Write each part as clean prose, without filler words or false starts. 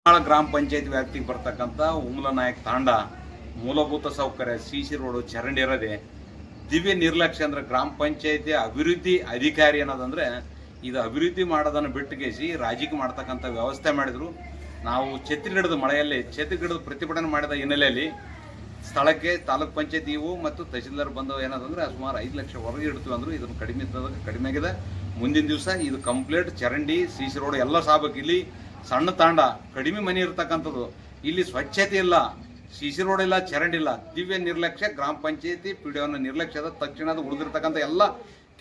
ಗ್ರಾಮ ಪಂಚಾಯತ್ ವ್ಯಾಪ್ತಿಗೆ ಬರ್ತಕ್ಕಂಥ ಉಮ್ಲನಾಯಕ್ ತಾಂಡ ಮೂಲಭೂತ ಸೌಕರ್ಯ ಸಿಸಿ ರೋಡು ಚರಂಡಿ ಇರೋದೆ ದಿವ್ಯ ನಿರ್ಲಕ್ಷ್ಯ ಅಂದ್ರೆ ಗ್ರಾಮ ಪಂಚಾಯತಿ ಅಭಿವೃದ್ಧಿ ಅಧಿಕಾರಿ ಅನ್ನೋದಂದ್ರೆ ಇದು ಅಭಿವೃದ್ಧಿ ಮಾಡೋದನ್ನು ಬಿಟ್ಟುಗೆಸಿ ರಾಜಕೀಯ ಮಾಡ್ತಕ್ಕಂಥ ವ್ಯವಸ್ಥೆ ಮಾಡಿದ್ರು. ನಾವು ಛತ್ರಿಗಿಡದ ಮಳೆಯಲ್ಲಿ ಛತ್ರಿಗಿಡದ ಪ್ರತಿಭಟನೆ ಮಾಡಿದ ಹಿನ್ನೆಲೆಯಲ್ಲಿ ಸ್ಥಳಕ್ಕೆ ತಾಲೂಕ್ ಪಂಚಾಯತ್ ಇವು ಮತ್ತು ತಹಸೀಲ್ದಾರ್ ಬಂದು ಏನದಂದ್ರೆ ಸುಮಾರು 5 ಲಕ್ಷ ಹೊರಗೆ ಇಡ್ತೀವಿ ಅಂದರು. ಇದನ್ನು ಕಡಿಮೆ ಆಗಿದೆ. ಮುಂದಿನ ದಿವಸ ಇದು ಕಂಪ್ಲೀಟ್ ಚರಂಡಿ ಸಿಸಿ ರೋಡ್ ಎಲ್ಲ ಸಾಬೇಕು. ಇಲ್ಲಿ ಸಣ್ಣ ತಾಂಡ ಕಡಿಮೆ ಮನೆ ಇರ್ತಕ್ಕಂಥದ್ದು, ಇಲ್ಲಿ ಸ್ವಚ್ಛತೆ ಇಲ್ಲ, ಸಿಸಿ ರೋಡ್ ಇಲ್ಲ, ಚರಂಡಿ ಇಲ್ಲ. ದಿವ್ಯ ನಿರ್ಲಕ್ಷ್ಯ ಗ್ರಾಮ ಪಂಚಾಯತಿ ಪಿಡಿಒನ ನಿರ್ಲಕ್ಷ್ಯದ ತಕ್ಷಣದ ಉಳಿದಿರ್ತಕ್ಕಂಥ ಎಲ್ಲ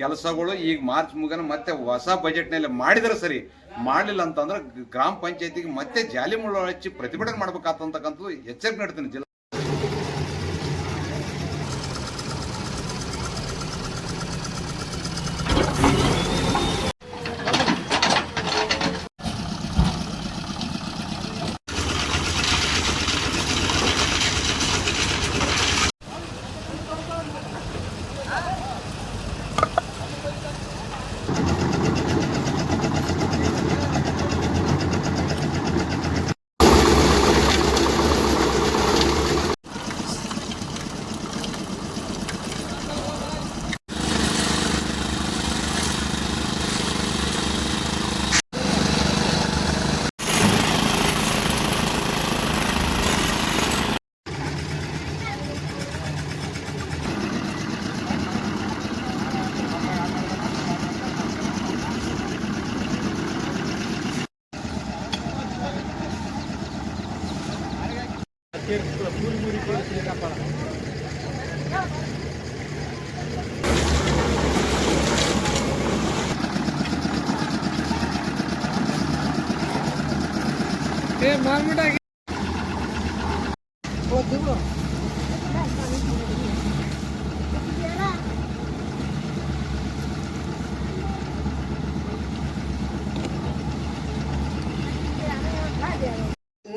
ಕೆಲಸಗಳು ಈಗ ಮಾರ್ಚ್ ಮುಗಿನ ಮತ್ತೆ ಹೊಸ ಬಜೆಟ್ನಲ್ಲಿ ಮಾಡಿದರೆ ಸರಿ, ಮಾಡಲಿಲ್ಲ ಅಂತಂದ್ರೆ ಗ್ರಾಮ ಪಂಚಾಯತಿಗೆ ಮತ್ತೆ ಜಾಲಿ ಮುಳ್ಳು ಹಚ್ಚಿ ಪ್ರತಿಭಟನೆ ಮಾಡ್ಬೇಕಾಗ್ತಕ್ಕಂಥದ್ದು ಎಚ್ಚರಿಕೆ ನೀಡ್ತೀನಿ. ಜಿಲ್ಲಾ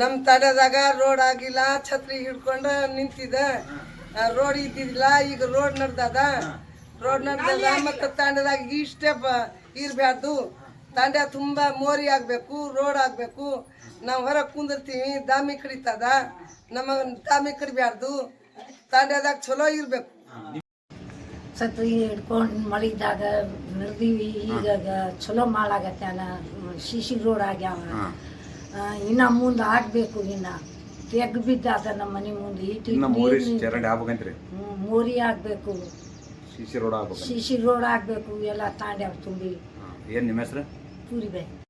ನಮ್ಮ ತಡದಾಗ ರೋಡ್ ಆಗಿಲ್ಲ, ಛತ್ರಿ ಹಿಡ್ಕೊಂಡ ನಿಂತಿದ, ರೋಡ್ ಇದ್ದಿದ್ದಿಲ್ಲ. ಈಗ ರೋಡ್ ನಡ್ದದ ಮತ್ತೆ ತಾಂಡದಾಗ ಈ ಸ್ಟೆಪ್ ಇರ್ಬ್ಯಾರ್ದು. ತಾಂಡ ತುಂಬಾ ಮೋರಿ ಆಗ್ಬೇಕು, ರೋಡ್ ಆಗ್ಬೇಕು. ನಾವು ಹೊರಗೆ ಕುಂದಿರ್ತೀವಿ, ದಾಮಿ ಕಡಿತದ, ನಮಗ ದಾಮಿ ಕಡಿಬ್ಯಾರ್ದು. ತಾಂಡದಾಗ ಚಲೋ ಇರ್ಬೇಕು. ಛತ್ರಿ ಹಿಡ್ಕೊಂಡು ಮಳಿದಾಗ ನಡೆದೀವಿ. ಈಗ ಚಲೋ ಮಾಡಾಗತ್ತಾನ, ಸಿಸಿ ರೋಡ್ ಆಗ್ಯಾವ. ಇನ್ನ ಮುಂದೆ ಆಗ್ಬೇಕು. ಇನ್ನ ತೆಗ್ ಬಿದ್ದಾದ ನಮ್ಮ ಮನೆ ಮುಂದೆ ಮೋರಿ ಆಗ್ಬೇಕು, ಸಿಸಿ ರೋಡ್ ಆಗ್ಬೇಕು. ಎಲ್ಲ ತಾಂಡ್ಯಾವ ತುಂಬಿ. ಏನ್ ನಿಮ್ಮ ಹೆಸರು? ಪೂರಿಬಾಯಿ.